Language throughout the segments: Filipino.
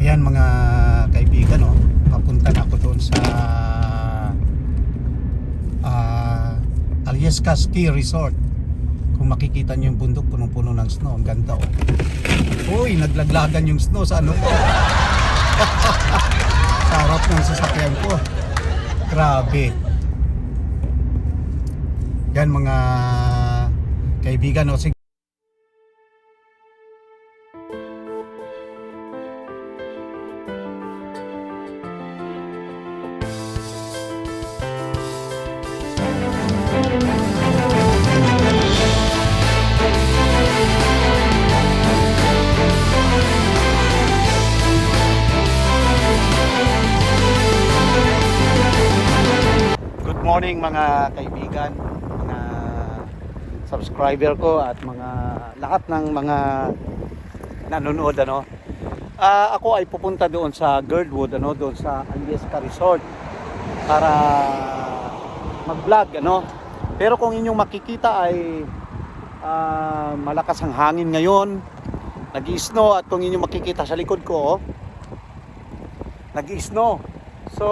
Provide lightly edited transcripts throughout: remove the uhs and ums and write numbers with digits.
Ayan mga kaibigan, no? Papunta na ako doon sa Alyeska Ski Resort. Kung makikita nyo yung bundok, punong-puno ng snow. Ang ganda, oh. Uy, naglaglagan yung snow sa ano ko. Sa harap ng sasakyan ko. Grabe. Yan mga kaibigan, no? Good morning mga kaibigan, mga subscriber ko at mga lahat ng mga nanonood, ano. Ako ay pupunta doon sa Girdwood, ano, doon sa Alyeska Resort para mag-vlog, ano. Pero kung inyong makikita ay malakas ang hangin ngayon, nag-i-snow, at kung inyong makikita sa likod ko, nag-i-snow. So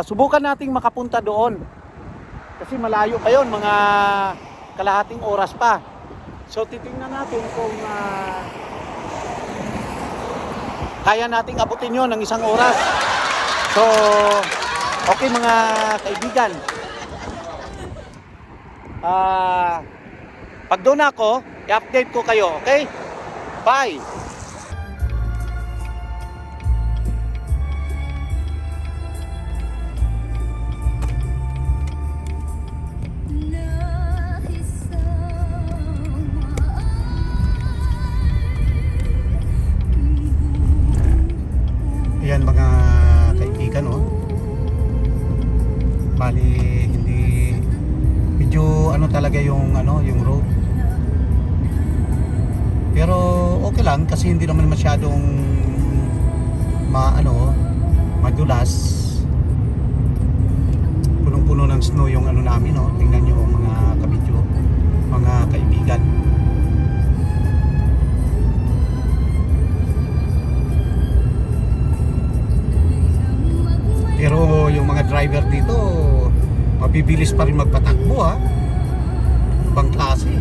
subukan nating makapunta doon kasi malayo pa yon, mga kalahating oras pa. So titingnan natin kung kaya nating abutin yon ng isang oras. So okay mga kaibigan, pag doon ako i-update ko kayo, okay? Bye. Ayan mga kaibigan, oh. Bali hindi medyo ano talaga yung yung road. Pero okay lang kasi hindi naman masyadong madulas. Punong-puno ng snow yung ano namin, oh. Tingnan niyo, oh, mga kabidyo, mga kaibigan. Pero yung mga driver dito, mabibilis pa rin magpatakbo, ha. Ibang klase.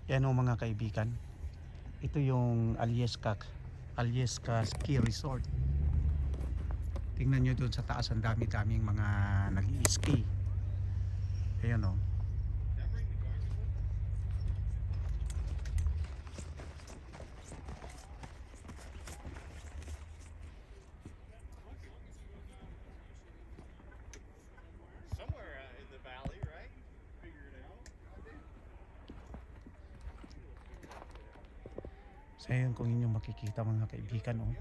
Yan, o mga kaibigan, ito yung Alyeska Ski Resort. Tingnan nyo doon sa taas, ang dami-daming mga nag-i-ski. Ayan, o. So ayun, kung inyong makikita mga kaibigan, oh.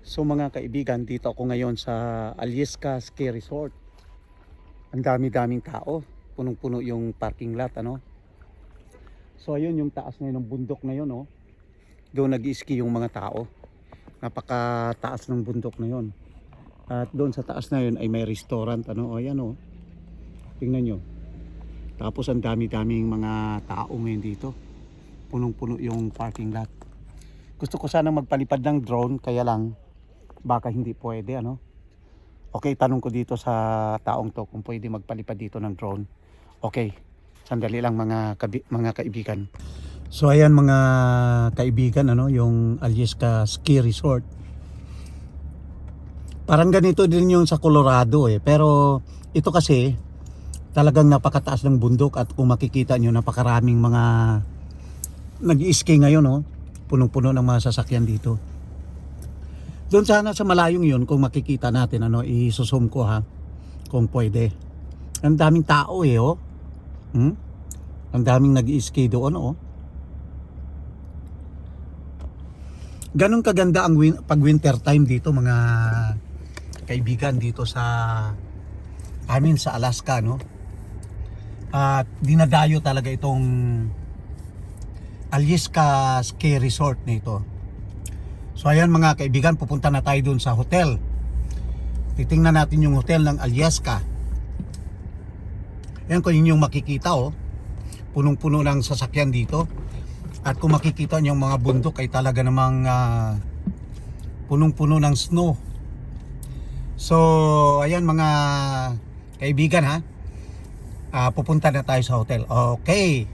So mga kaibigan, dito ako ngayon sa Alyeska Ski Resort. Ang dami-daming tao, punong-puno yung parking lot, ano. So ayun yung taas ngayon ng bundok na yun, oh. Doon nag-i-ski yung mga tao. Napakataas ng bundok na yun. At doon sa taas na yun ay may restaurant, ano, o yan o. Tingnan nyo. Tapos ang dami-daming mga tao ngayon dito. Punong-puno yung parking lot. Gusto ko sana magpalipad ng drone, kaya lang baka hindi pwede, ano. Okay, tanong ko dito sa taong to kung pwede magpalipad dito ng drone. Okay, sandali lang mga kaibigan. So ayan mga kaibigan, ano, yung Alyeska Ski Resort. Parang ganito din yung sa Colorado pero ito kasi talagang napakataas ng bundok at kung makikita nyo napakaraming mga nag-i-ski ngayon, punong-puno ng mga sasakyan dito. Doon sana sa malayong yun, kung makikita natin, i-zoom ko kung pwede. Ang daming tao Ang daming nag-i-ski doon Ganun kaganda ang pag winter time dito mga kaibigan dito sa amin sa Alaska, at dinadayo talaga itong Alyeska Ski Resort nito. So ayan mga kaibigan, pupunta na tayo dun sa hotel. Titingnan natin yung hotel ng Alyeska. Ayan, kung yung makikita punong-puno ng sasakyan dito. At kung makikita niyo yung mga bundok ay talaga namang punong-puno ng snow. So ayan mga kaibigan pupunta na tayo sa hotel. Okay.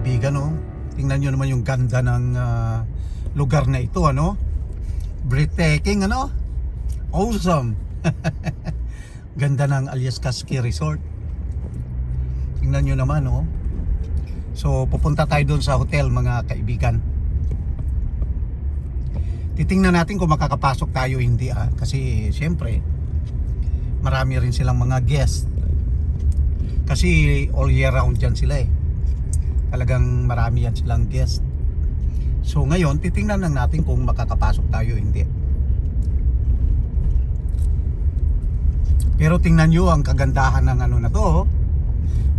kaibigan, oh. Tingnan nyo naman yung ganda ng lugar na ito, ano? Breathtaking, ano? Awesome. Ganda ng Alyeska Ski Resort. Tingnan nyo naman, oh. So pupunta tayo doon sa hotel, mga kaibigan. Titingnan natin kung makakapasok tayo hindi, kasi siyempre marami rin silang mga guest. Kasi all year round dyan sila, talagang marami yan silang guest. So ngayon titingnan lang natin kung makakapasok tayo hindi. Pero tingnan nyo ang kagandahan ng ano na to,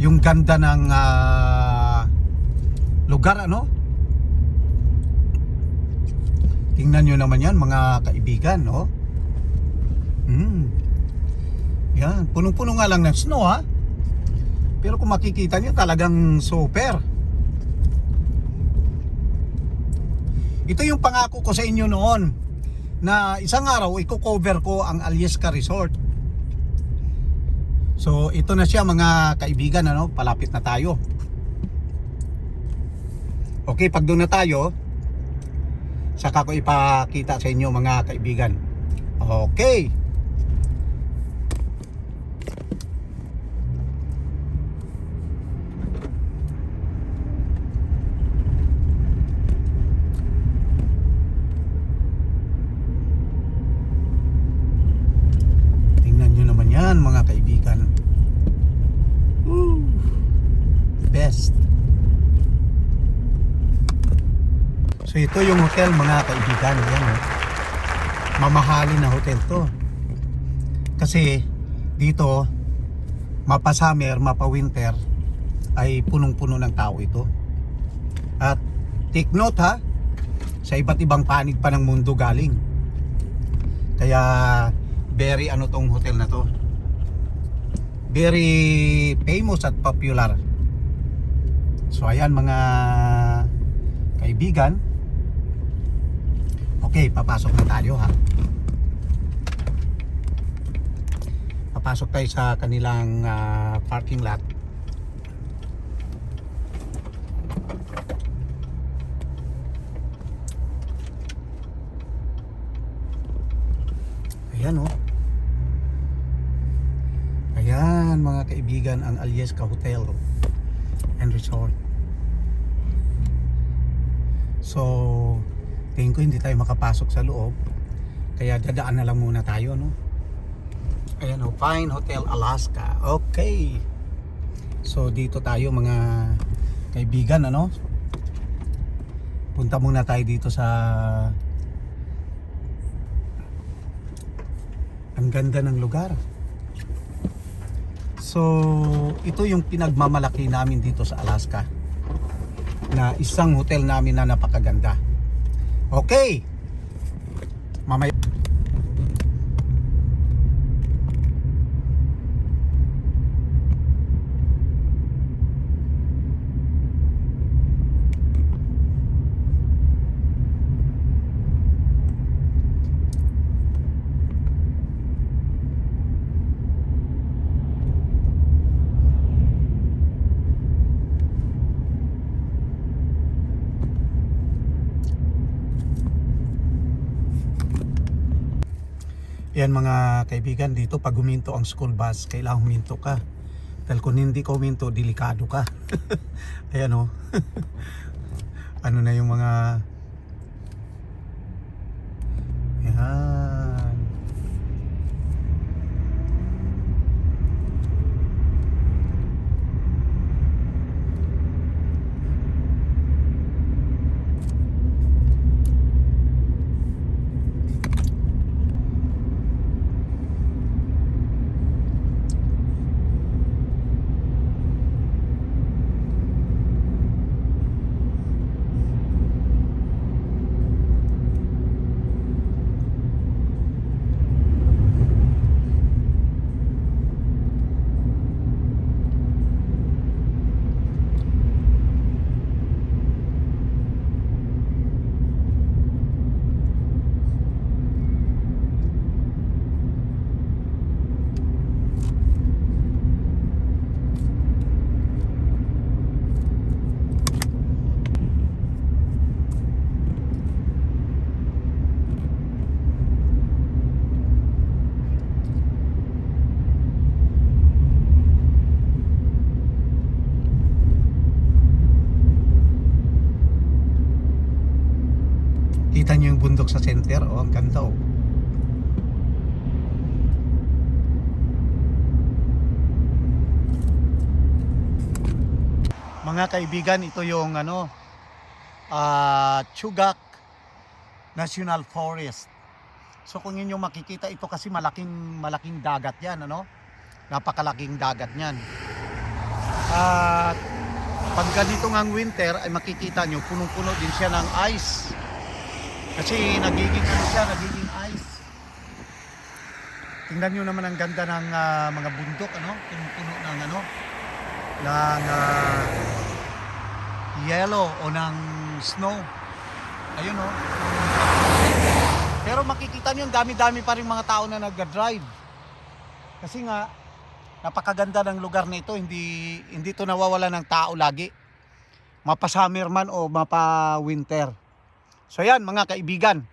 yung ganda ng lugar, ano? Tingnan nyo naman yan, mga kaibigan, no? Yan, punong-puno nga lang ng snow, pero kung makikita nyo talagang super. Ito yung pangako ko sa inyo noon, na isang araw i-cover ko ang Alyeska Resort. So ito na siya, mga kaibigan, ano? Palapit na tayo. Okay, pag doon na tayo, saka ko ipakita sa inyo, mga kaibigan. Okay. Tingnan nyo naman yan, mga kaibigan. Best. So ito yung hotel, mga kaibigan. Yan, mamahalin na hotel to. Kasi dito, mapa summer, mapa winter, ay punong-puno ng tao ito. At take note, sa iba't ibang panig pa ng mundo galing. Kaya very ano tong hotel na to, very famous at popular. So ayan, mga kaibigan. Okay, papasok na tayo, Papasok tayo sa kanilang parking lot. Ayan, oh. Ayan, mga kaibigan, ang Alyeska Hotel and Resort. So tingin ko hindi tayo makapasok sa loob, kaya dadaan na lang muna tayo, no? Ayan, oh, Fine Hotel Alaska. Okay, so dito tayo, mga kaibigan, ano? Punta muna tayo dito sa, ang ganda ng lugar. So ito yung pinagmamalaki namin dito sa Alaska, na isang hotel namin na napakaganda. Okay, mamaya. Yan, mga kaibigan, dito pag huminto ang school bus, kailangan huminto ka. Dahil kung hindi ka huminto, delikado ka. Ayan, oh. Ano na yung mga, yan. Kita nyo yung bundok sa center. Oh, ang ganda oh. Mga kaibigan, ito yung Chugak National Forest. So kung inyo makikita ito kasi malaking dagat 'yan, napakalaking dagat niyan. At pag ganito ngang winter ay makikita nyo punong-puno din siya ng ice. Kasi nagiging ice. Tingnan nyo naman ang ganda ng mga bundok, punong-puno ng ng yellow o ng snow. Ayun oh. Pero makikita nyo, dami-dami pa rin mga tao na nagda-drive. Kasi nga, napakaganda ng lugar na ito. Hindi to nawawala ng tao lagi. Mapa-summer man o mapa-winter. So yan mga kaibigan.